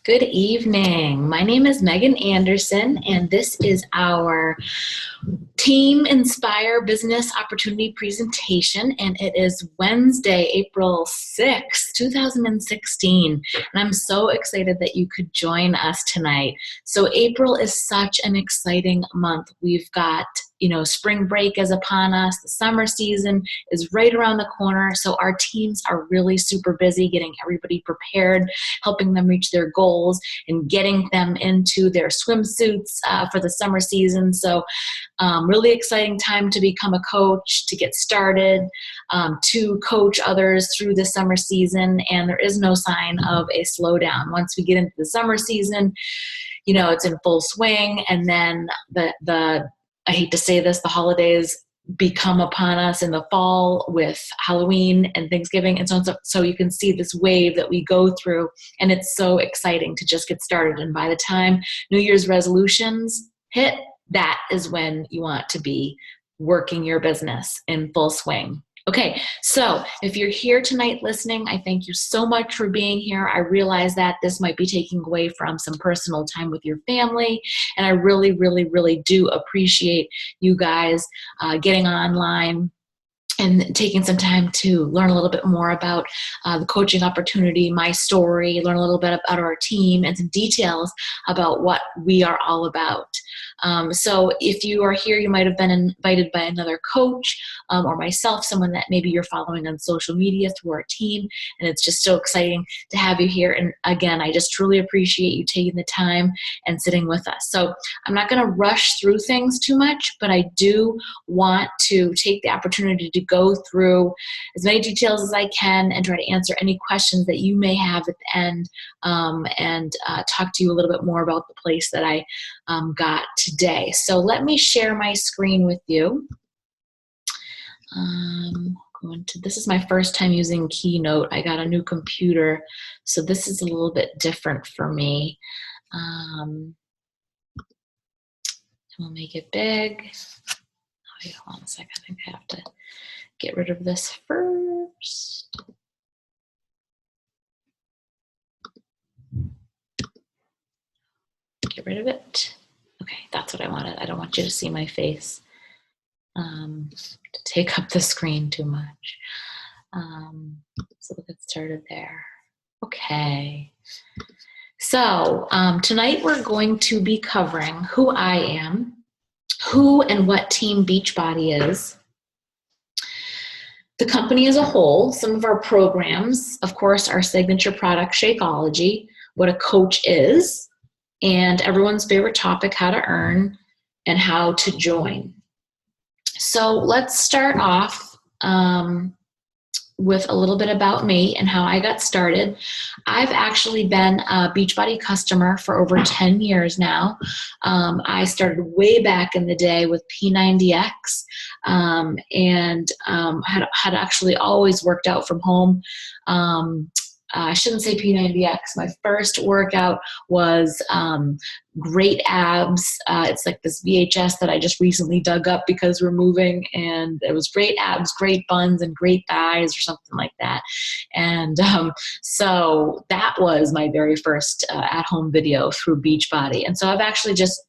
Good evening. My name is Meggin Anderson, and this is our Team Inspire Business Opportunity presentation, and it is Wednesday, April 6th, 2016, and I'm so excited that you could join us tonight. So April is such an exciting month. We've got spring break is upon us. The summer season is right around the corner. So our teams are really super busy getting everybody prepared, helping them reach their goals and getting them into their swimsuits for the summer season. So really exciting time to become a coach, to get started, to coach others through the summer season. And there is no sign of a slowdown. Once we get into the summer season, it's in full swing. And then I hate to say this, the holidays become upon us in the fall with Halloween and Thanksgiving and so on. So you can see this wave that we go through, and it's so exciting to just get started. And by the time New Year's resolutions hit, that is when you want to be working your business in full swing. Okay, so if you're here tonight listening, I thank you so much for being here. I realize that this might be taking away from some personal time with your family, and I really, really, really do appreciate you guys getting online and taking some time to learn a little bit more about the coaching opportunity, my story, learn a little bit about our team, and some details about what we are all about. So if you are here, you might have been invited by another coach or myself, someone that maybe you're following on social media through our team, and it's just so exciting to have you here. And again, I just truly appreciate you taking the time and sitting with us. So I'm not going to rush through things too much, but I do want to take the opportunity to go through as many details as I can and try to answer any questions that you may have at the end, and talk to you a little bit more about the place that I got today. So let me share my screen with you. This is my first time using Keynote. I got a new computer, so this is a little bit different for me. We'll make it big. Wait, hold on a second. I think I have to get rid of this first. Get rid of it. Okay, that's what I wanted. I don't want you to see my face to take up the screen too much. So we'll get started there. Okay. So tonight we're going to be covering who I am, who and what Team Beachbody is, the company as a whole, some of our programs, of course, our signature product, Shakeology, what a coach is, and everyone's favorite topic, how to earn and how to join. So let's start off with a little bit about me and how I got started. I've actually been a Beachbody customer for over 10 years now. I started way back in the day with P90X, and had actually always worked out from home. I shouldn't say P90X. My first workout was Great Abs. It's like this VHS that I just recently dug up because we're moving, and it was Great Abs, Great Buns, and Great Thighs or something like that. And so that was my very first at-home video through Beachbody. And so I've actually just,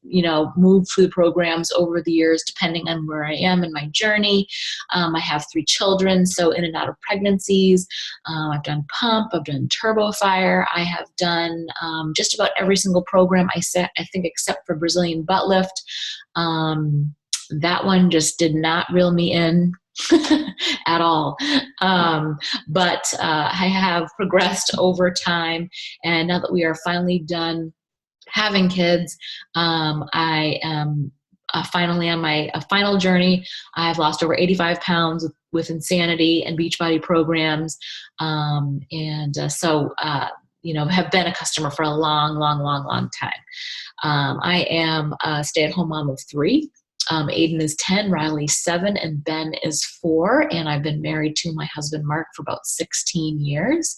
moved through the programs over the years, depending on where I am in my journey. I have 3 children, so in and out of pregnancies. I've done Pump, I've done Turbo Fire. I have done just about every single program I think except for Brazilian butt lift. That one just did not reel me in at all. But I have progressed over time, and now that we are finally done having kids, I am finally on my final journey. I've lost over 85 pounds with Insanity and Beachbody programs, so have been a customer for a long, long, long, long time. I am a stay-at-home mom of 3. Aiden is 10, Riley's 7, and Ben is 4. And I've been married to my husband, Mark, for about 16 years.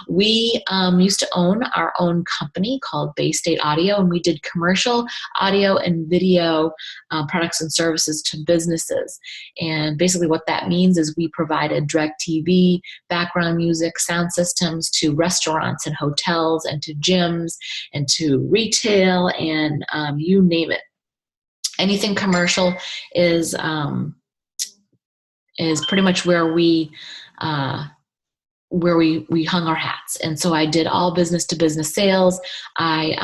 We used to own our own company called Bay State Audio, and we did commercial audio and video products and services to businesses. And basically what that means is we provided direct TV, background music, sound systems to restaurants and hotels and to gyms and to retail and you name it. Anything commercial is pretty much where we hung our hats. And so I did all business to business sales. I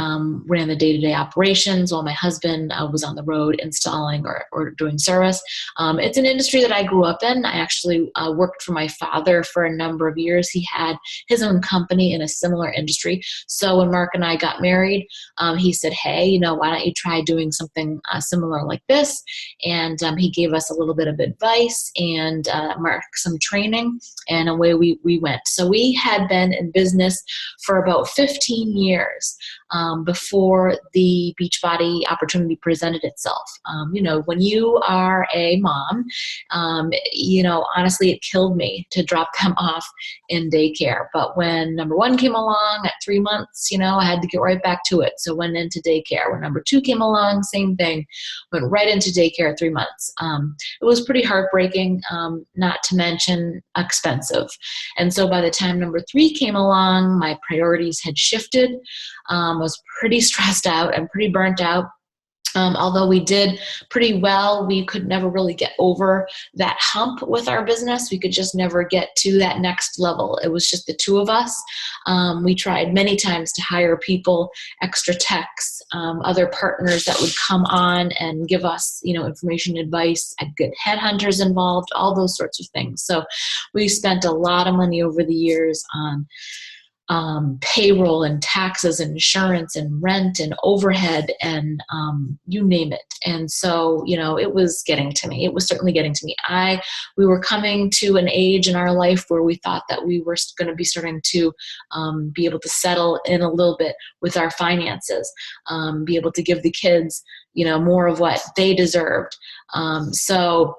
ran the day-to-day operations while my husband was on the road installing or doing service. It's an industry that I grew up in. I actually worked for my father for a number of years. He had his own company in a similar industry. So when Mark and I got married, he said, hey, why don't you try doing something similar like this? And he gave us a little bit of advice and Mark some training, and away we went. So we had been in business for about 15 years before the Beachbody opportunity presented itself. When you are a mom, honestly, it killed me to drop them off in daycare. But when number 1 came along at 3 months, I had to get right back to it. So went into daycare. When number 2 came along, same thing, went right into daycare at 3 months. It was pretty heartbreaking, not to mention expensive. And so by the time number 3 came along, my priorities had shifted. I was pretty stressed out and pretty burnt out. Although we did pretty well, we could never really get over that hump with our business. We could just never get to that next level. It was just the 2 of us. We tried many times to hire people, extra techs, other partners that would come on and give us, information, advice. I'd get headhunters involved, all those sorts of things. So we spent a lot of money over the years on payroll and taxes and insurance and rent and overhead and you name it. And so, it was getting to me. It was certainly getting to me. We were coming to an age in our life where we thought that we were going to be starting to be able to settle in a little bit with our finances, be able to give the kids, more of what they deserved. So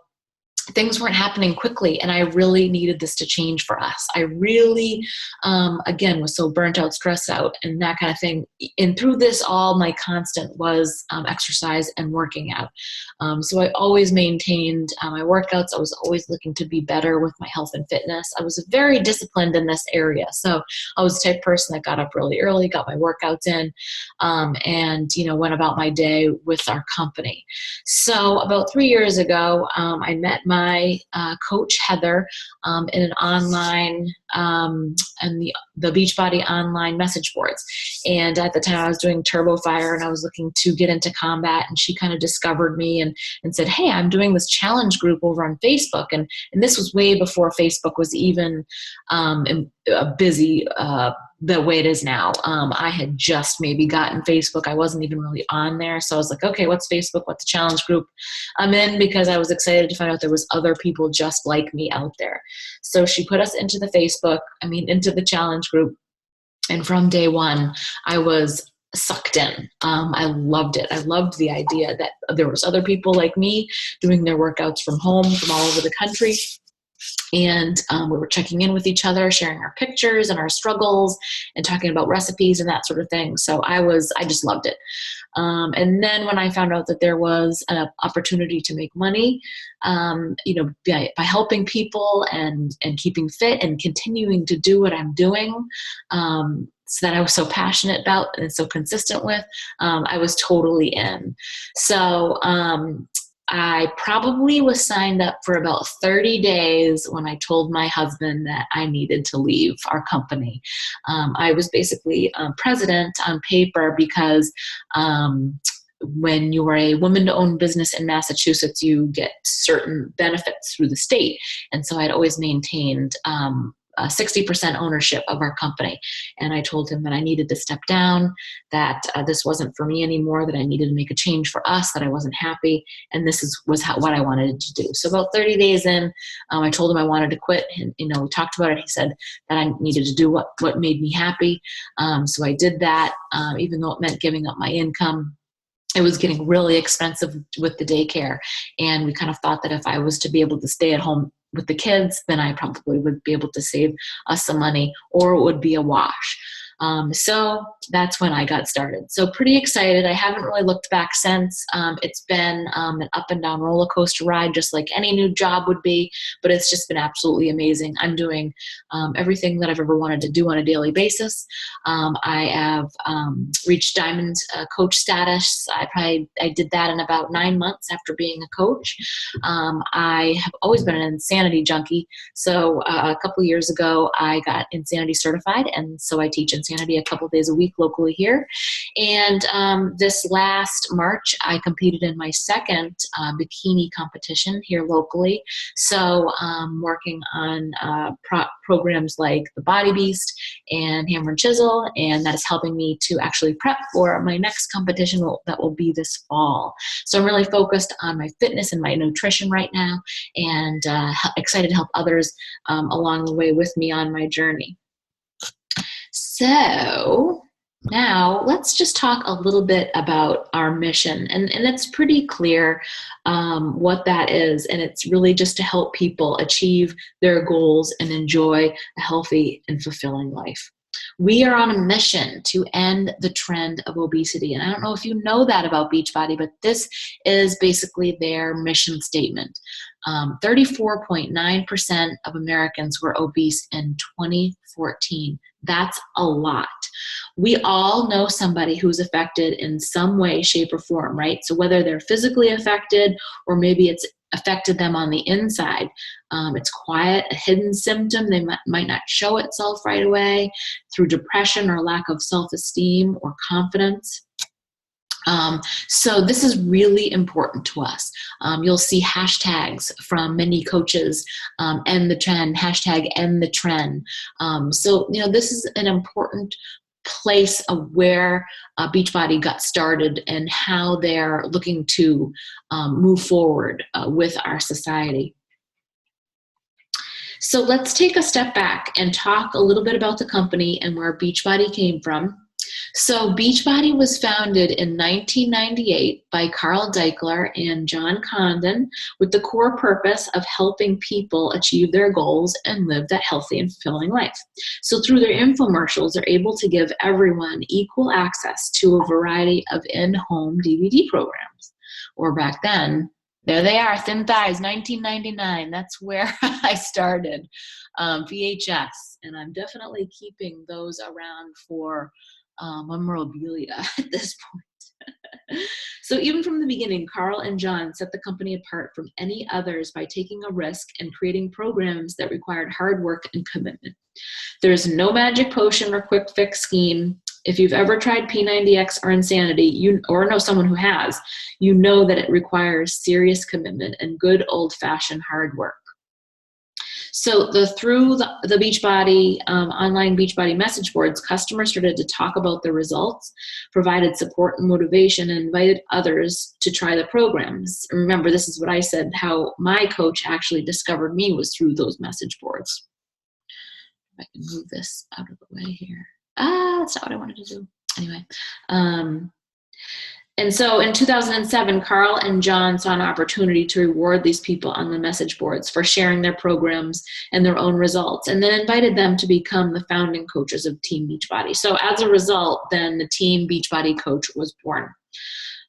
things weren't happening quickly, and I really needed this to change for us. I really, again, was so burnt out, stressed out, and that kind of thing. And through this all, my constant was exercise and working out. So I always maintained my workouts. I was always looking to be better with my health and fitness. I was very disciplined in this area. So I was the type of person that got up really early, got my workouts in, and, went about my day with our company. So about 3 years ago, I met my coach Heather in an online and the Beachbody online message boards. And at the time I was doing Turbo Fire and I was looking to get into combat, and she kind of discovered me and said, hey, I'm doing this challenge group over on Facebook. And this was way before Facebook was even busy the way it is now. I had just maybe gotten Facebook. I wasn't even really on there. So I was like, okay, what's Facebook? What's the challenge group I'm in? Because I was excited to find out there was other people just like me out there. So she put us into into the challenge group. And from day one, I was sucked in. I loved it. I loved the idea that there was other people like me doing their workouts from home, from all over the country. And we were checking in with each other, sharing our pictures and our struggles and talking about recipes and that sort of thing. So I just loved it. And then when I found out that there was an opportunity to make money, by helping people and keeping fit and continuing to do what I'm doing, so that I was so passionate about and so consistent with, I was totally in. So, I probably was signed up for about 30 days when I told my husband that I needed to leave our company. I was basically president on paper because when you are a woman-owned business in Massachusetts, you get certain benefits through the state. And so I'd always maintained 60% ownership of our company. And I told him that I needed to step down, that this wasn't for me anymore, that I needed to make a change for us, that I wasn't happy. And this was what I wanted to do. So about 30 days in, I told him I wanted to quit. And, we talked about it. He said that I needed to do what made me happy. So I did that, even though it meant giving up my income. it was getting really expensive with the daycare. And we kind of thought that if I was to be able to stay at home with the kids, then I probably would be able to save us some money, or it would be a wash. So that's when I got started. So pretty excited. I haven't really looked back since. It's been an up and down roller coaster ride, just like any new job would be, but it's just been absolutely amazing. I'm doing everything that I've ever wanted to do on a daily basis. I have reached Diamond coach status. I did that in about 9 months after being a coach. I have always been an insanity junkie. So a couple years ago, I got insanity certified, and so I teach insanity a couple days a week locally here. And this last March, I competed in my second bikini competition here locally. So working on programs like the Body Beast and Hammer and Chisel, and that is helping me to actually prep for my next competition that will be this fall. So I'm really focused on my fitness and my nutrition right now, and excited to help others along the way with me on my journey. So now let's just talk a little bit about our mission. And it's pretty clear what that is. And it's really just to help people achieve their goals and enjoy a healthy and fulfilling life. We are on a mission to end the trend of obesity. And I don't know if you know that about Beachbody, but this is basically their mission statement. 34.9% of Americans were obese in 2014. That's a lot. We all know somebody who's affected in some way, shape, or form, right? So whether they're physically affected or maybe it's affected them on the inside, it's quiet, a hidden symptom. They might not show itself right away through depression or lack of self-esteem or confidence. So this is really important to us. You'll see hashtags from many coaches, end the trend, hashtag end the trend. So, this is an important place of where Beachbody got started and how they're looking to move forward with our society. So let's take a step back and talk a little bit about the company and where Beachbody came from. So Beachbody was founded in 1998 by Carl Deichler and John Condon with the core purpose of helping people achieve their goals and live that healthy and fulfilling life. So through their infomercials, they're able to give everyone equal access to a variety of in-home DVD programs. Or back then, there they are, Thin Thighs, 1999. That's where I started, VHS. And I'm definitely keeping those around for memorabilia at this point. So even from the beginning, Carl and John set the company apart from any others by taking a risk and creating programs that required hard work and commitment. There's no magic potion or quick fix scheme. If you've ever tried P90X or Insanity, or know someone who has, you know that it requires serious commitment and good old-fashioned hard work. So through the Beachbody, online Beachbody message boards, customers started to talk about the results, provided support and motivation, and invited others to try the programs. Remember, this is what I said, how my coach actually discovered me was through those message boards. If I can move this out of the way here. That's not what I wanted to do. Anyway. And so in 2007, Carl and John saw an opportunity to reward these people on the message boards for sharing their programs and their own results, and then invited them to become the founding coaches of Team Beachbody. So as a result, then the Team Beachbody coach was born.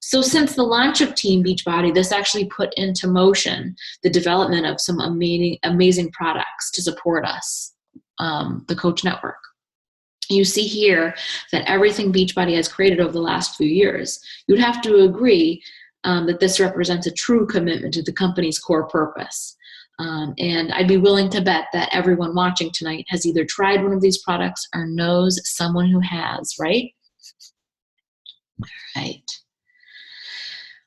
So since the launch of Team Beachbody, this actually put into motion the development of some amazing products to support us, the Coach Network. You see here that everything Beachbody has created over the last few years, you'd have to agree that this represents a true commitment to the company's core purpose. And I'd be willing to bet that everyone watching tonight has either tried one of these products or knows someone who has, right? Right.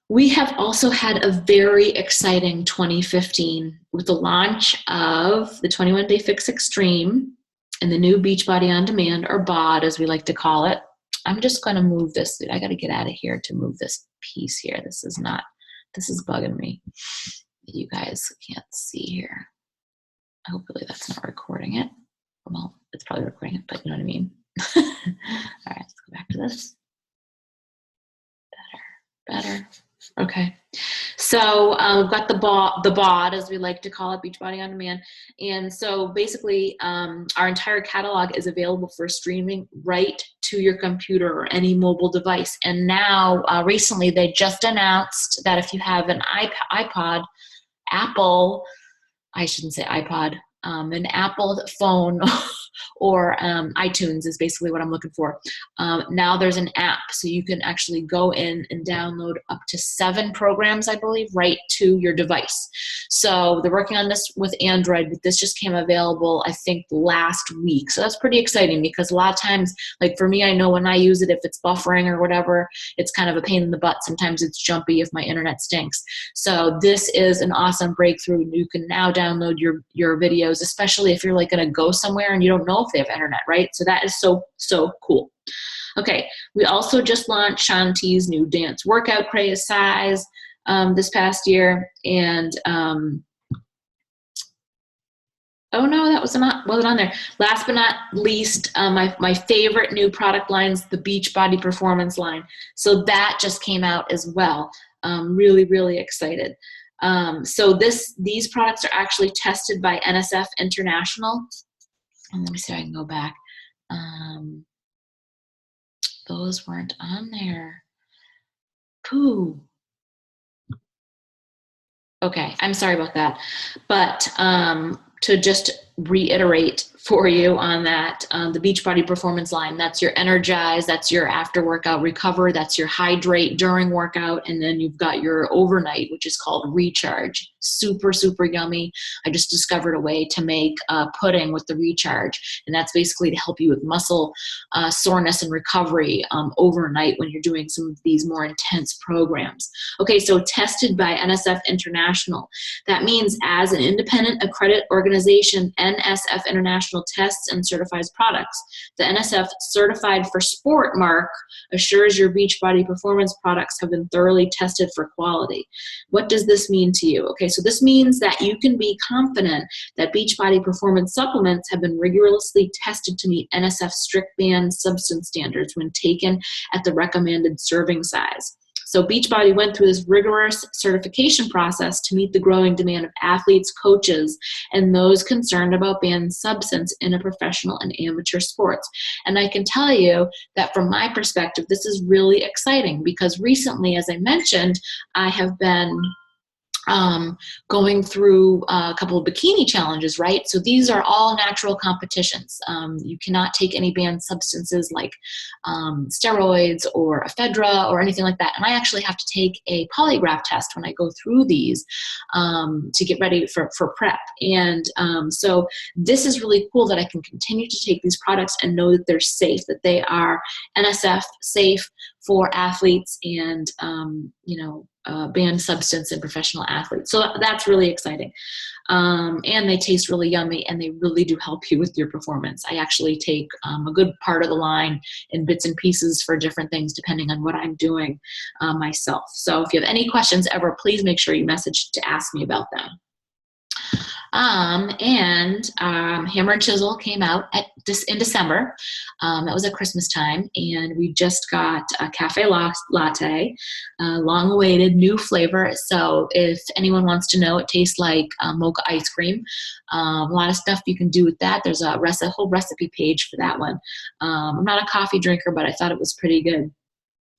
We have also had a very exciting 2015 with the launch of the 21 Day Fix Extreme and the new Beachbody On Demand, or BOD as we like to call it. I'm just going to move this. I got to get out of here to move this piece here. This is bugging me. You guys can't see here. Hopefully that's not recording it. Well, it's probably recording it, but you know what I mean. All right, let's go back to this. Okay. So we've got the bod, as we like to call it, Beachbody On Demand. And so basically our entire catalog is available for streaming right to your computer or any mobile device. And now recently they just announced that if you have an iPod, Apple, I shouldn't say iPod, an Apple phone or iTunes is basically what I'm looking for. Now there's an app, so you can actually go in and download up to 7 programs, I believe, right to your device. So they're working on this with Android, but this just came available, I think, last week. So that's pretty exciting because a lot of times, like for me, I know when I use it, if it's buffering or whatever, it's kind of a pain in the butt. Sometimes it's jumpy if my internet stinks. So this is an awesome breakthrough. You can now download your videos, especially if you're like going to go somewhere and you don't know if they have internet, right? So that is so cool. Okay, we also just launched Shanti's new dance workout craze size this past year, and oh no, that wasn't on there. Last but not least, my favorite new product lines, the Beachbody Performance line. So that just came out as well. Really excited. So these products are actually tested by NSF International. And let me see if I can go back. Those weren't on there. Pooh. Okay, I'm sorry about that. But to just reiterate for you on that, the Beachbody Performance line, that's your energize, that's your after workout recover, that's your hydrate during workout, and then you've got your overnight, which is called recharge. Super yummy. I just discovered a way to make pudding with the recharge, and that's basically to help you with muscle soreness and recovery overnight when you're doing some of these more intense programs. Okay, so tested by NSF International. That means as an independent accredited organization, NSF International tests and certifies products. The NSF Certified for Sport mark assures your Beachbody Performance products have been thoroughly tested for quality. What does this mean to you? Okay, so this means that you can be confident that Beachbody Performance supplements have been rigorously tested to meet NSF strict ban substance standards when taken at the recommended serving size. So Beachbody went through this rigorous certification process to meet the growing demand of athletes, coaches, and those concerned about banned substance in a professional and amateur sports. And I can tell you that from my perspective, this is really exciting because recently, as I mentioned, I have been going through a couple of bikini challenges, right? So these are all natural competitions. You cannot take any banned substances like steroids or ephedra or anything like that. And I actually have to take a polygraph test when I go through these to get ready for prep. And so this is really cool that I can continue to take these products and know that they're safe, that they are NSF safe for athletes and, banned substance in professional athletes. So that's really exciting. And they taste really yummy and they really do help you with your performance. I actually take a good part of the line in bits and pieces for different things depending on what I'm doing myself. So if you have any questions ever, please make sure you message to ask me about them. Hammer and Chisel came out in December. That was at Christmas time, and we just got a cafe latte, long-awaited new flavor. So if anyone wants to know, it tastes like mocha ice cream. A lot of stuff you can do with that. There's a whole recipe page for that one. I'm not a coffee drinker, but I thought it was pretty good.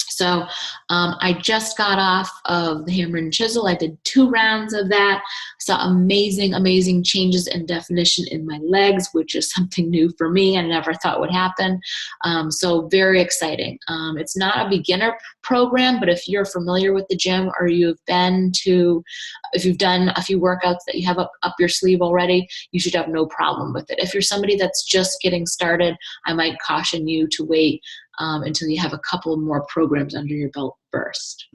So I just got off of the Hammer and Chisel. I did 2 rounds of that. Saw amazing changes in definition in my legs, which is something new for me. I never thought would happen. So very exciting. It's not a beginner program, but if you're familiar with the gym or if you've done a few workouts that you have up your sleeve already, you should have no problem with it. If you're somebody that's just getting started, I might caution you to wait until you have a couple more programs under your belt first.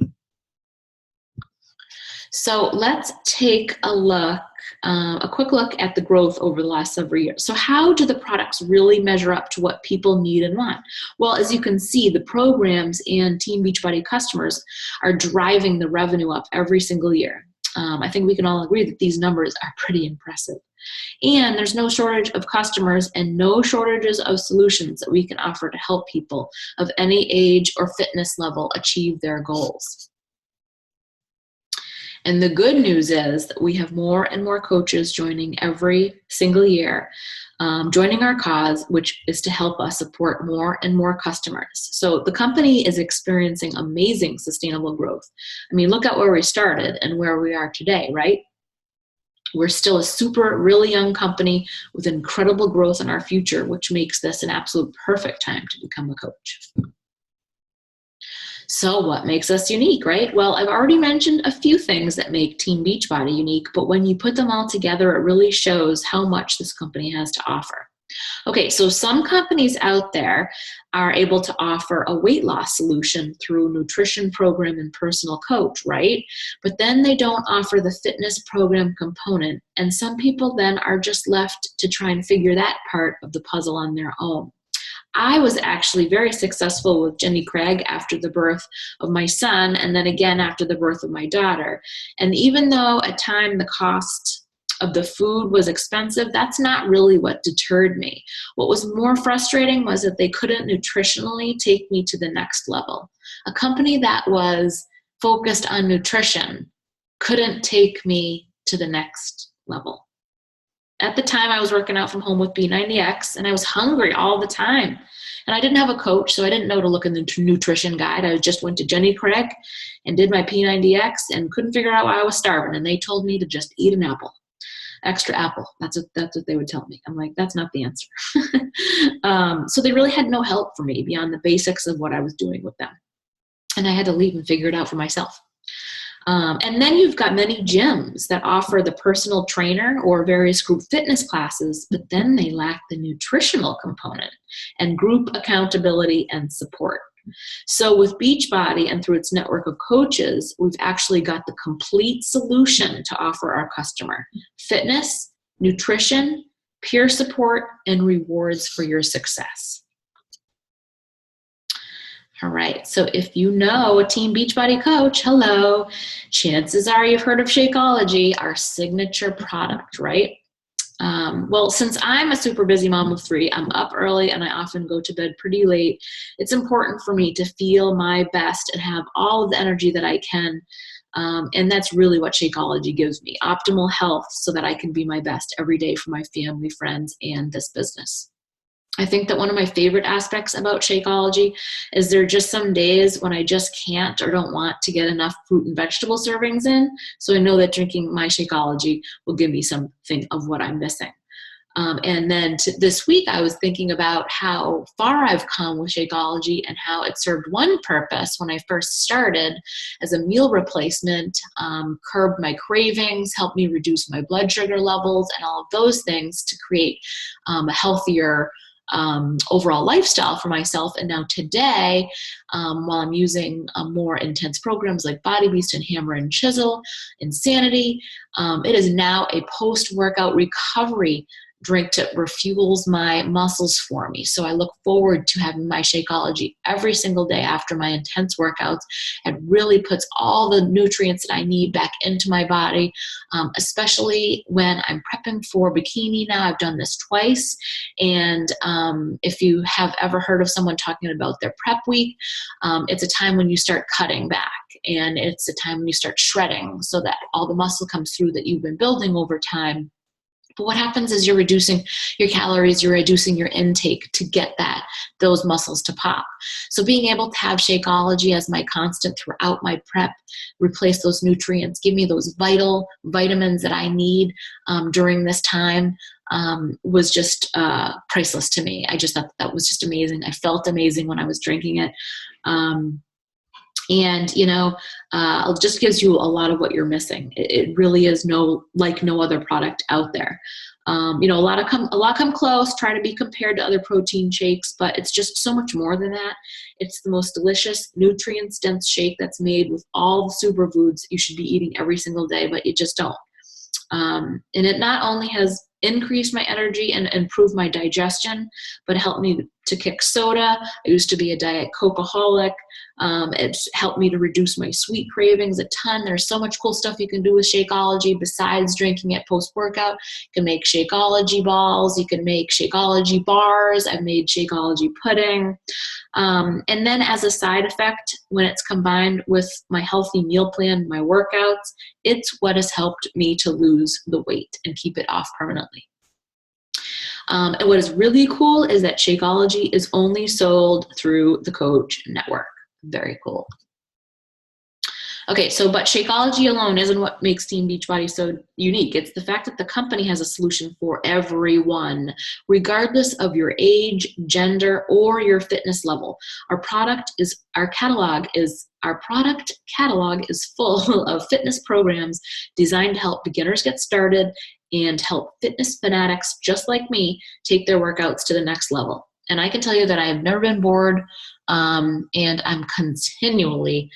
So let's take a quick look at the growth over the last several years. So how do the products really measure up to what people need and want? Well, as you can see, the programs and Team Beachbody customers are driving the revenue up every single year. I think we can all agree that these numbers are pretty impressive. And there's no shortage of customers and no shortages of solutions that we can offer to help people of any age or fitness level achieve their goals. And the good news is that we have more and more coaches joining every single year, joining our cause, which is to help us support more and more customers. So the company is experiencing amazing sustainable growth. I mean, look at where we started and where we are today, right? We're still a really young company with incredible growth in our future, which makes this an absolute perfect time to become a coach. So what makes us unique, right? Well, I've already mentioned a few things that make Team Beachbody unique, but when you put them all together, it really shows how much this company has to offer. Okay, so some companies out there are able to offer a weight loss solution through nutrition program and personal coach, right? But then they don't offer the fitness program component, and some people then are just left to try and figure that part of the puzzle on their own. I was actually very successful with Jenny Craig after the birth of my son, and then again after the birth of my daughter. And even though at time the cost of the food was expensive, that's not really what deterred me. What was more frustrating was that they couldn't nutritionally take me to the next level. A company that was focused on nutrition couldn't take me to the next level. At the time, I was working out from home with B90X, and I was hungry all the time. And I didn't have a coach, so I didn't know to look in the nutrition guide. I just went to Jenny Craig and did my P90X and couldn't figure out why I was starving. And they told me to just eat an apple, extra apple. That's what they would tell me. I'm like, that's not the answer. So they really had no help for me beyond the basics of what I was doing with them. And I had to leave and figure it out for myself. And then you've got many gyms that offer the personal trainer or various group fitness classes, but then they lack the nutritional component and group accountability and support. So with Beachbody and through its network of coaches, we've actually got the complete solution to offer our customer: fitness, nutrition, peer support, and rewards for your success. All right, so if you know a Team Beachbody coach, hello, chances are you've heard of Shakeology, our signature product, right? Well, since I'm a super busy mom of 3, I'm up early and I often go to bed pretty late. It's important for me to feel my best and have all of the energy that I can. And that's really what Shakeology gives me: optimal health so that I can be my best every day for my family, friends, and this business. I think that one of my favorite aspects about Shakeology is there are just some days when I just can't or don't want to get enough fruit and vegetable servings in. So I know that drinking my Shakeology will give me something of what I'm missing. And then this week, I was thinking about how far I've come with Shakeology and how it served one purpose when I first started as a meal replacement, curbed my cravings, helped me reduce my blood sugar levels, and all of those things to create a healthier overall lifestyle for myself. And now today, while I'm using more intense programs like Body Beast and Hammer and Chisel, Insanity, it is now a post-workout recovery drink that refuels my muscles for me. So I look forward to having my Shakeology every single day after my intense workouts. It really puts all the nutrients that I need back into my body, especially when I'm prepping for bikini now. I've done this twice. And if you have ever heard of someone talking about their prep week, it's a time when you start cutting back. And it's a time when you start shredding so that all the muscle comes through that you've been building over time. But what happens is you're reducing your calories, you're reducing your intake to get those muscles to pop. So being able to have Shakeology as my constant throughout my prep, replace those nutrients, give me those vital vitamins that I need during this time, was just priceless to me. I just thought that was just amazing. I felt amazing when I was drinking it. And, it just gives you a lot of what you're missing. It really is like no other product out there. A lot come close, try to be compared to other protein shakes, but it's just so much more than that. It's the most delicious, nutrients-dense shake that's made with all the superfoods you should be eating every single day, but you just don't. And it not only has increased my energy and improved my digestion, but helped me to kick soda. I used to be a Diet Coke-aholic. It's helped me to reduce my sweet cravings a ton. There's so much cool stuff you can do with Shakeology besides drinking it post-workout. You can make Shakeology balls. You can make Shakeology bars. I've made Shakeology pudding. And then as a side effect, when it's combined with my healthy meal plan, my workouts, it's what has helped me to lose the weight and keep it off permanently. And what is really cool is that Shakeology is only sold through the Coach Network. Very cool. Okay, but Shakeology alone isn't what makes Team Beachbody so unique. It's the fact that the company has a solution for everyone, regardless of your age, gender, or your fitness level. Our product catalog is full of fitness programs designed to help beginners get started and help fitness fanatics just like me take their workouts to the next level. And I can tell you that I have never been bored, and I'm continually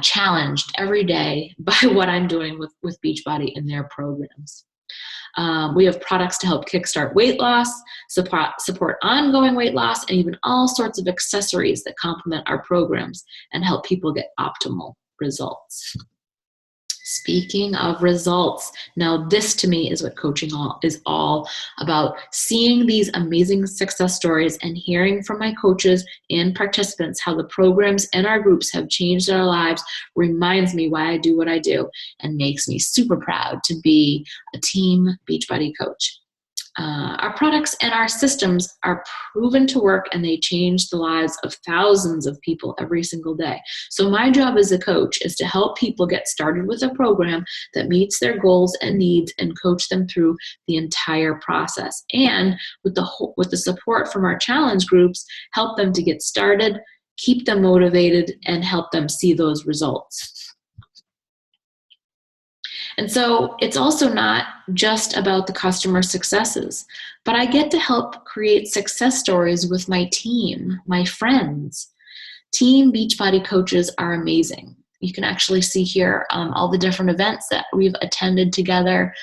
challenged every day by what I'm doing with Beachbody and their programs. We have products to help kickstart weight loss, support ongoing weight loss, and even all sorts of accessories that complement our programs and help people get optimal results. Speaking of results, now this to me is what coaching is all about. Seeing these amazing success stories and hearing from my coaches and participants how the programs and our groups have changed our lives reminds me why I do what I do and makes me super proud to be a Team Beachbody coach. Our products and our systems are proven to work, and they change the lives of thousands of people every single day. So my job as a coach is to help people get started with a program that meets their goals and needs and coach them through the entire process. And with the support from our challenge groups, help them to get started, keep them motivated, and help them see those results. And so it's also not just about the customer successes, but I get to help create success stories with my team, my friends. Team Beachbody coaches are amazing. You can actually see here all the different events that we've attended together,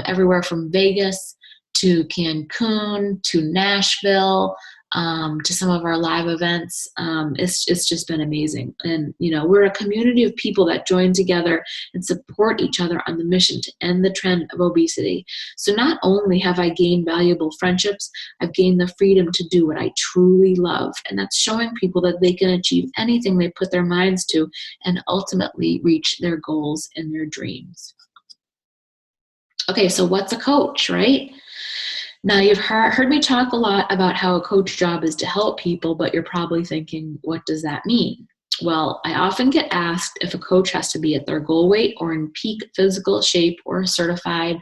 everywhere from Vegas to Cancun to Nashville, to some of our live events. It's just been amazing. And, we're a community of people that join together and support each other on the mission to end the trend of obesity. So not only have I gained valuable friendships, I've gained the freedom to do what I truly love. And that's showing people that they can achieve anything they put their minds to and ultimately reach their goals and their dreams. Okay, so what's a coach, right? Now, you've heard me talk a lot about how a coach job is to help people, but you're probably thinking, what does that mean? Well, I often get asked if a coach has to be at their goal weight or in peak physical shape or a certified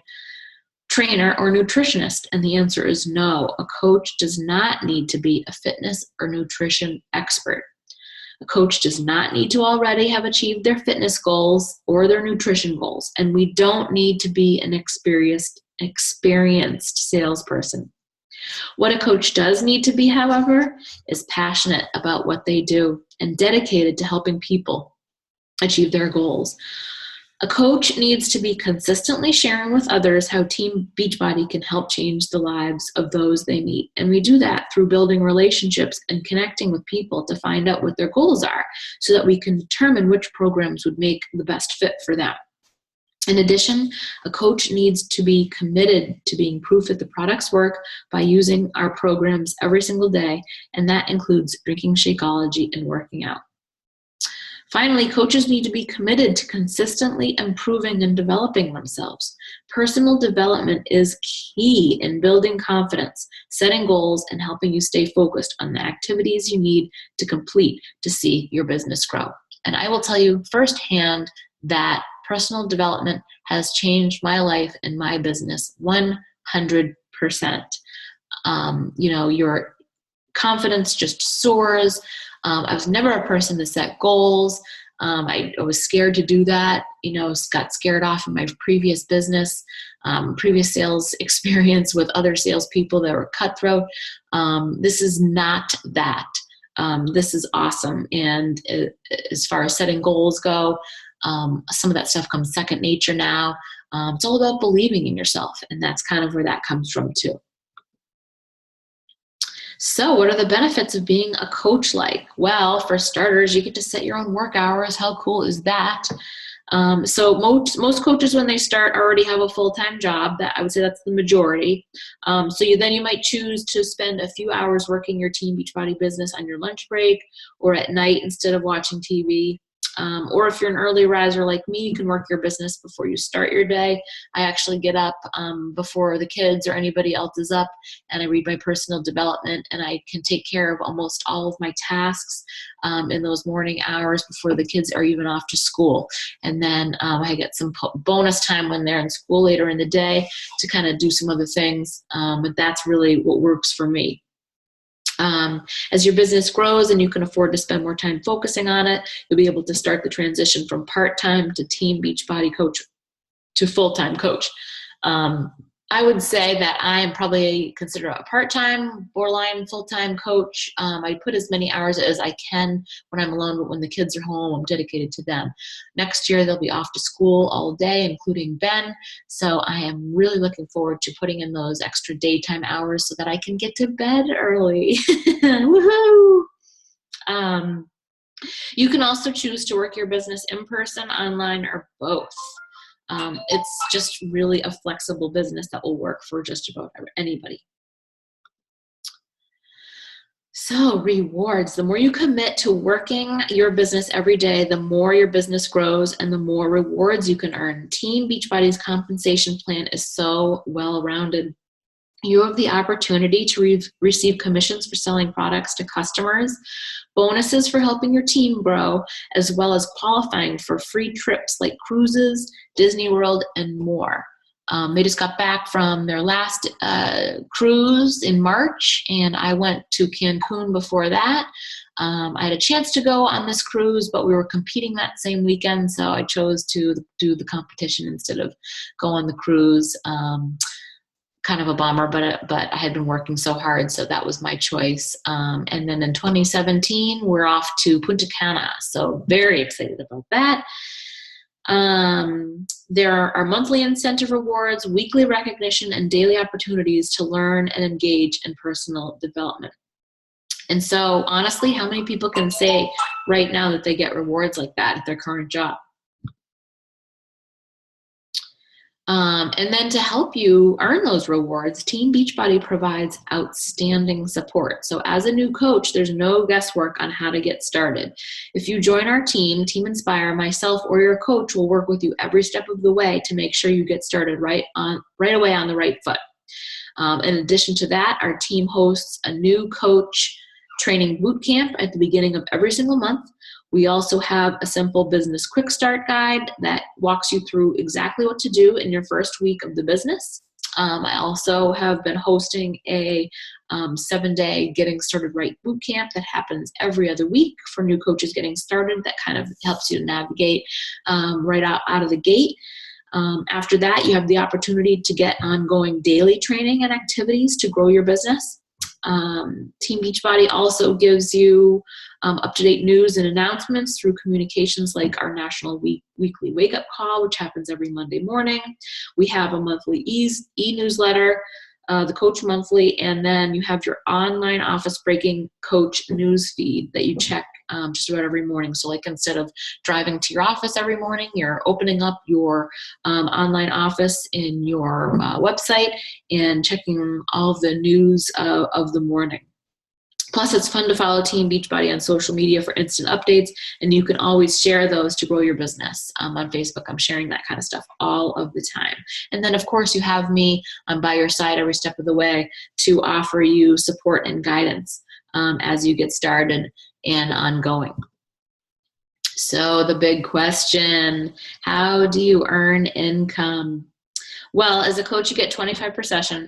trainer or nutritionist, and the answer is no. A coach does not need to be a fitness or nutrition expert. A coach does not need to already have achieved their fitness goals or their nutrition goals, and we don't need to be an experienced salesperson. What a coach does need to be, however, is passionate about what they do and dedicated to helping people achieve their goals. A coach needs to be consistently sharing with others how Team Beachbody can help change the lives of those they meet. And we do that through building relationships and connecting with people to find out what their goals are so that we can determine which programs would make the best fit for them. In addition, a coach needs to be committed to being proof that the products work by using our programs every single day, and that includes drinking Shakeology and working out. Finally, coaches need to be committed to consistently improving and developing themselves. Personal development is key in building confidence, setting goals, and helping you stay focused on the activities you need to complete to see your business grow. And I will tell you firsthand that personal development has changed my life and my business 100%. Your confidence just soars. I was never a person to set goals. I was scared to do that, got scared off in my previous business, previous sales experience with other salespeople that were cutthroat. This is not that. This is awesome. And as far as setting goals go, some of that stuff comes second nature now. It's all about believing in yourself, and that's kind of where that comes from too. So what are the benefits of being a coach like? Well, for starters, you get to set your own work hours. How cool is that? So most coaches, when they start, already have a full-time job. That I would say that's the majority. So you might choose to spend a few hours working your Team Beachbody business on your lunch break or at night instead of watching TV. Or if you're an early riser like me, you can work your business before you start your day. I actually get up before the kids or anybody else is up, and I read my personal development, and I can take care of almost all of my tasks in those morning hours before the kids are even off to school. And then I get some bonus time when they're in school later in the day to kind of do some other things. But that's really what works for me. As your business grows and you can afford to spend more time focusing on it, you'll be able to start the transition from part-time to Team Beachbody coach to full-time coach. I would say that I am probably considered a part-time, borderline full-time coach. I put as many hours as I can when I'm alone, but when the kids are home, I'm dedicated to them. Next year, they'll be off to school all day, including Ben. So I am really looking forward to putting in those extra daytime hours so that I can get to bed early. Woohoo! You can also choose to work your business in person, online, or both. It's just really a flexible business that will work for just about anybody. So rewards, the more you commit to working your business every day, the more your business grows and the more rewards you can earn. Team Beachbody's compensation plan is so well-rounded. You have the opportunity to receive commissions for selling products to customers, bonuses for helping your team grow, as well as qualifying for free trips like cruises, Disney World, and more. They just got back from their last cruise in March, and I went to Cancun before that. I had a chance to go on this cruise, but we were competing that same weekend, so I chose to do the competition instead of go on the cruise. Kind of a bummer, but I had been working so hard, so that was my choice. And then in 2017, we're off to Punta Cana, so very excited about that. There are monthly incentive rewards, weekly recognition, and daily opportunities to learn and engage in personal development. And so honestly, how many people can say right now that they get rewards like that at their current job? And then to help you earn those rewards, Team Beachbody provides outstanding support. So as a new coach, there's no guesswork on how to get started. If you join our team, Team Inspire, myself or your coach will work with you every step of the way to make sure you get started right away on the right foot. In addition to that, our team hosts a new coach training boot camp at the beginning of every single month. We also have a simple business quick start guide that walks you through exactly what to do in your first week of the business. I also have been hosting a 7-day Getting Started Right boot camp that happens every other week for new coaches getting started. That kind of helps you navigate right out of the gate. After that, you have the opportunity to get ongoing daily training and activities to grow your business. Team Beachbody also gives you up-to-date news and announcements through communications like our national weekly wake-up call, which happens every Monday morning. We have a monthly e-newsletter, the Coach Monthly, and then you have your online office breaking coach news feed that you check just about every morning. So like instead of driving to your office every morning, you're opening up your online office in your website and checking all of the news of the morning. Plus, it's fun to follow Team Beachbody on social media for instant updates, and you can always share those to grow your business. On Facebook, I'm sharing that kind of stuff all of the time. And then, of course, you have me by your side every step of the way to offer you support and guidance as you get started and ongoing. So the big question, how do you earn income? Well, as a coach, you get 25%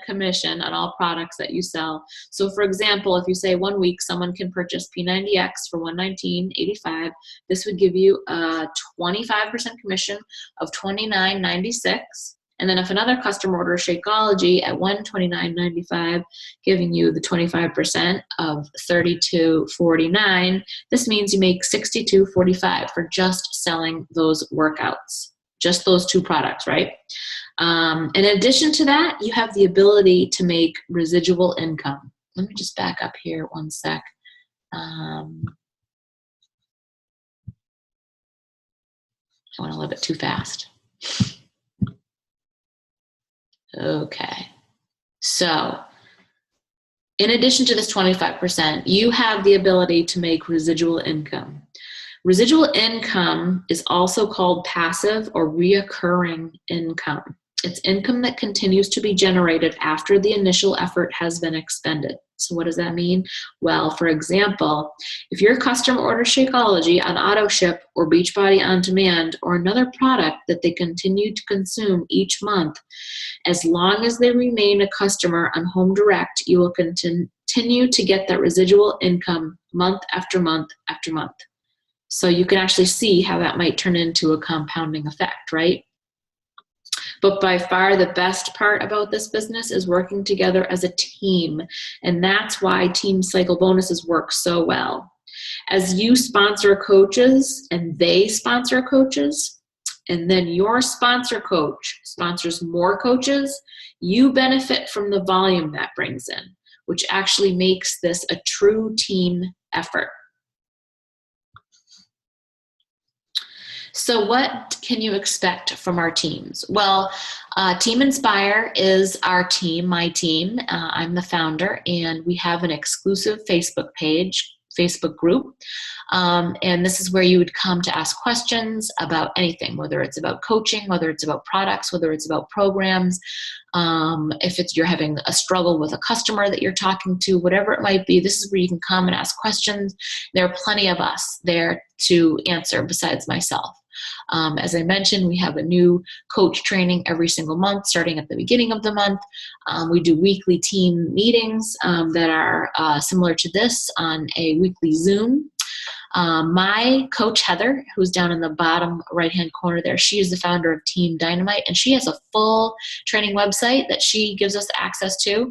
commission on all products that you sell. So for example, if you say 1 week someone can purchase P90X for $119.85, this would give you a 25% commission of $29.96. And then if another customer orders Shakeology at $129.95, giving you the 25% of $32.49, this means you make $62.45 for just selling those workouts. just those two products, right? In addition to that, you have the ability to make residual income. Let me just back up here one sec. I went a little bit too fast. Okay. So in addition to this 25%, you have the ability to make residual income. Residual income is also called passive or reoccurring income. It's income that continues to be generated after the initial effort has been expended. So what does that mean? Well, for example, if your customer orders Shakeology on auto ship or Beachbody on demand or another product that they continue to consume each month, as long as they remain a customer on Home Direct, you will continue to get that residual income month after month after month. So you can actually see how that might turn into a compounding effect, right? But by far the best part about this business is working together as a team. And that's why team cycle bonuses work so well. As you sponsor coaches and they sponsor coaches, and then your sponsor coach sponsors more coaches, you benefit from the volume that brings in, which actually makes this a true team effort. So what can you expect from our teams? Well, Team Inspire is our team, my team. I'm the founder, and we have an exclusive Facebook page, Facebook group. And this is where you would come to ask questions about anything, whether it's about coaching, whether it's about products, whether it's about programs. If you're having a struggle with a customer that you're talking to, whatever it might be, this is where you can come and ask questions. There are plenty of us there to answer besides myself. As I mentioned, we have a new coach training every single month, starting at the beginning of the month. We do weekly team meetings that are similar to this on a weekly Zoom. My coach, Heather, who's down in the bottom right-hand corner there, she is the founder of Team Dynamite, and she has a full training website that she gives us access to.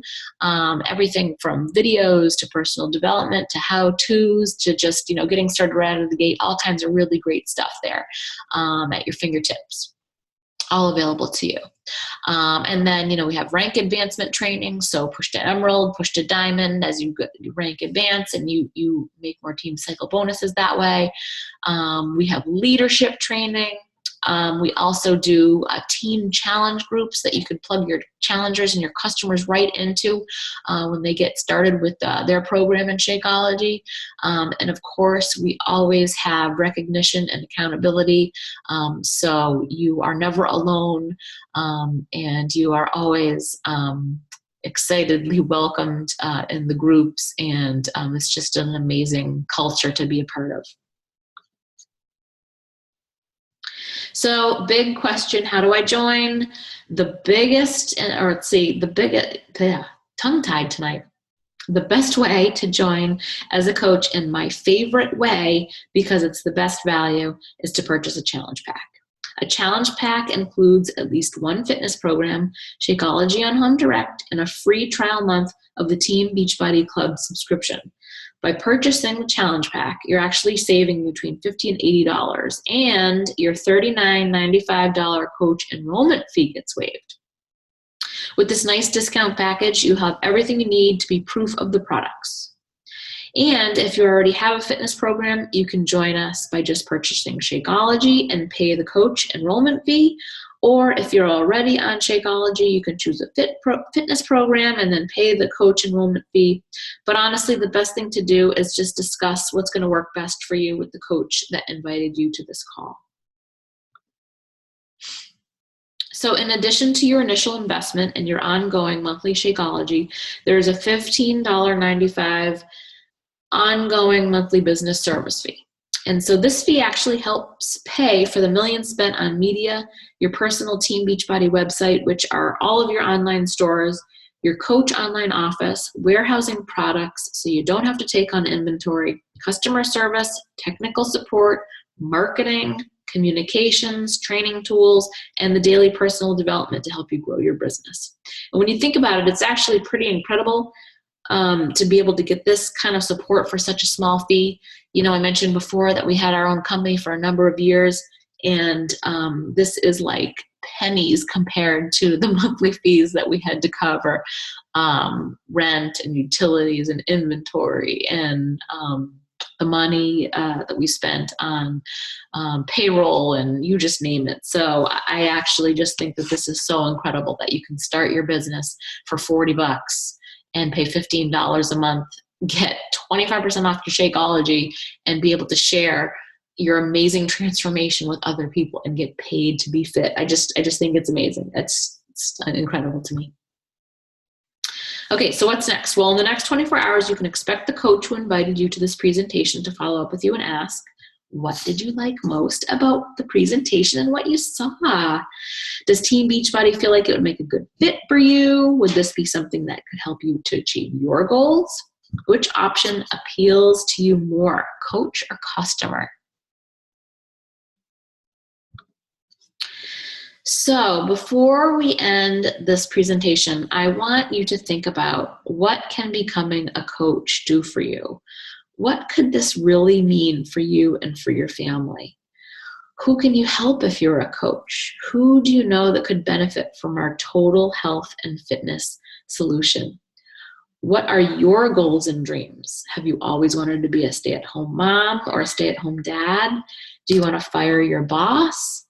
Everything from videos to personal development to how-tos to just, getting started right out of the gate, all kinds of really great stuff there at your fingertips. All available to you. And then, we have rank advancement training. So push to Emerald, push to Diamond as you rank advance, and you make more team cycle bonuses that way. We have leadership training. We also do team challenge groups that you could plug your challengers and your customers right into when they get started with their program in Shakeology. And of course, we always have recognition and accountability. So you are never alone, and you are always excitedly welcomed in the groups. And it's just an amazing culture to be a part of. So big question, how do I join? Tongue-tied tonight. The best way to join as a coach, and my favorite way, because it's the best value, is to purchase a challenge pack. A challenge pack includes at least one fitness program, Shakeology on Home Direct, and a free trial month of the Team Beachbody Club subscription. By purchasing the challenge pack, you're actually saving between $50 and $80, and your $39.95 coach enrollment fee gets waived. With this nice discount package, you have everything you need to be proof of the products. And if you already have a fitness program, you can join us by just purchasing Shakeology and pay the coach enrollment fee. Or if you're already on Shakeology, you can choose a fitness program and then pay the coach enrollment fee. But honestly, the best thing to do is just discuss what's going to work best for you with the coach that invited you to this call. So in addition to your initial investment and your ongoing monthly Shakeology, there's a $15.95 ongoing monthly business service fee. And so this fee actually helps pay for the millions spent on media, your personal Team Beachbody website, which are all of your online stores, your coach online office, warehousing products so you don't have to take on inventory, customer service, technical support, marketing, communications, training tools, and the daily personal development to help you grow your business. And when you think about it, it's actually pretty incredible to be able to get this kind of support for such a small fee. I mentioned before that we had our own company for a number of years, And this is like pennies compared to the monthly fees that we had to cover, rent and utilities and inventory and the money that we spent on payroll and you just name it. So I actually just think that this is so incredible that you can start your business for $40 and pay $15 a month, get 25% off your Shakeology, and be able to share your amazing transformation with other people and get paid to be fit. I just think it's amazing. It's incredible to me. Okay, so what's next? Well, in the next 24 hours, you can expect the coach who invited you to this presentation to follow up with you and ask, what did you like most about the presentation and what you saw? Does Team Beachbody feel like it would make a good fit for you? Would this be something that could help you to achieve your goals? Which option appeals to you more, coach or customer? So before we end this presentation, I want you to think about what can becoming a coach do for you? What could this really mean for you and for your family? Who can you help if you're a coach? Who do you know that could benefit from our total health and fitness solution? What are your goals and dreams? Have you always wanted to be a stay-at-home mom or a stay-at-home dad? Do you want to fire your boss?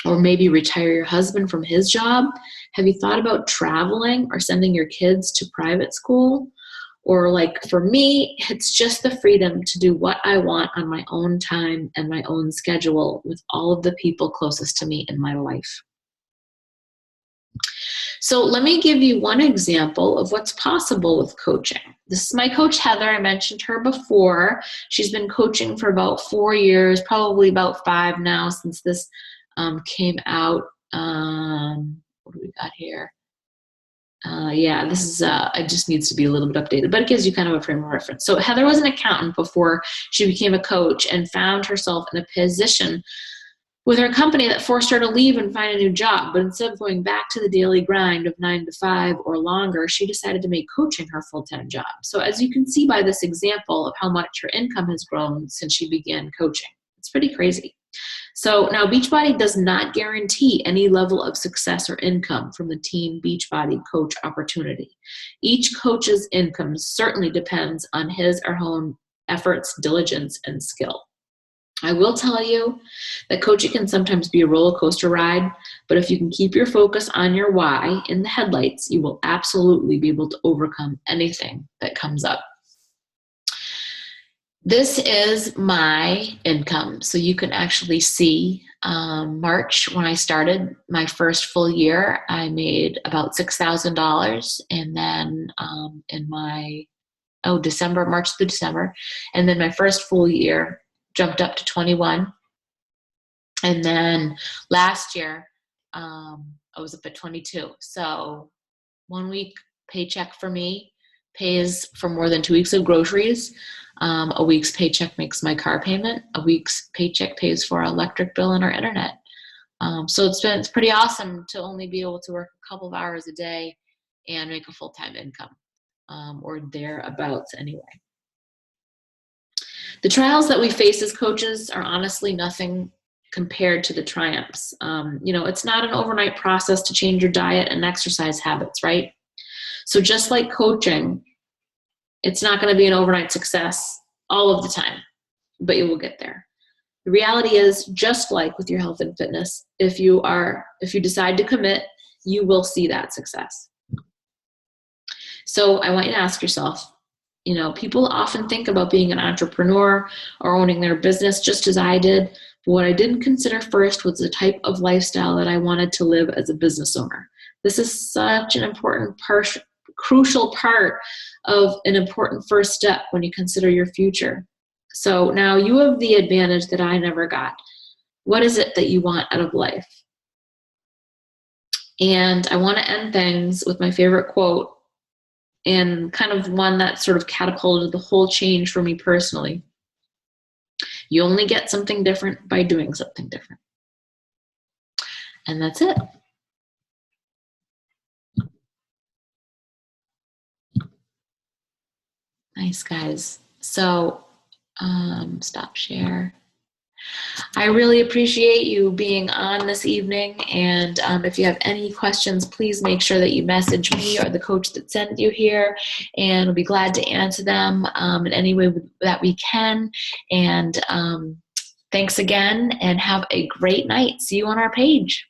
Or maybe retire your husband from his job? Have you thought about traveling or sending your kids to private school? Or like for me, it's just the freedom to do what I want on my own time and my own schedule with all of the people closest to me in my life. So let me give you one example of what's possible with coaching. This is my coach, Heather. I mentioned her before. She's been coaching for about 4 years, probably about 5 now since this came out. What do we got here? Yeah, this is, it just needs to be a little bit updated, but it gives you kind of a frame of reference. So Heather was an accountant before she became a coach and found herself in a position with her company that forced her to leave and find a new job. But instead of going back to the daily grind of 9 to 5 or longer, she decided to make coaching her full-time job. So as you can see by this example of how much her income has grown since she began coaching, it's pretty crazy. So now Beachbody does not guarantee any level of success or income from the Team Beachbody coach opportunity. Each coach's income certainly depends on his or her own efforts, diligence, and skill. I will tell you that coaching can sometimes be a roller coaster ride, but if you can keep your focus on your why in the headlights, you will absolutely be able to overcome anything that comes up. This is my income. So you can actually see March when I started my first full year, I made about $6,000. And then in my, December, March through December. And then my first full year jumped up to 21. And then last year, I was up at 22. So 1 week paycheck for me pays for more than 2 weeks of groceries. A week's paycheck makes my car payment. A week's paycheck pays for our electric bill and our internet. So it's pretty awesome to only be able to work a couple of hours a day and make a full-time income, or thereabouts anyway. The trials that we face as coaches are honestly nothing compared to the triumphs. It's not an overnight process to change your diet and exercise habits, right? So just like coaching, it's not going to be an overnight success all of the time, but you will get there. The reality is, just like with your health and fitness, if you decide to commit, you will see that success. So I want you to ask yourself, people often think about being an entrepreneur or owning their business just as I did. But what I didn't consider first was the type of lifestyle that I wanted to live as a business owner. This is such an important crucial part of an important first step when you consider your future. So now you have the advantage that I never got. What is it that you want out of life? And I want to end things with my favorite quote, and kind of one that sort of catapulted the whole change for me personally. You only get something different by doing something different. And that's it. Nice, guys. So stop share. I really appreciate you being on this evening, and if you have any questions, please make sure that you message me or the coach that sent you here, and we'll be glad to answer them in any way that we can. And thanks again, and have a great night. See you on our page.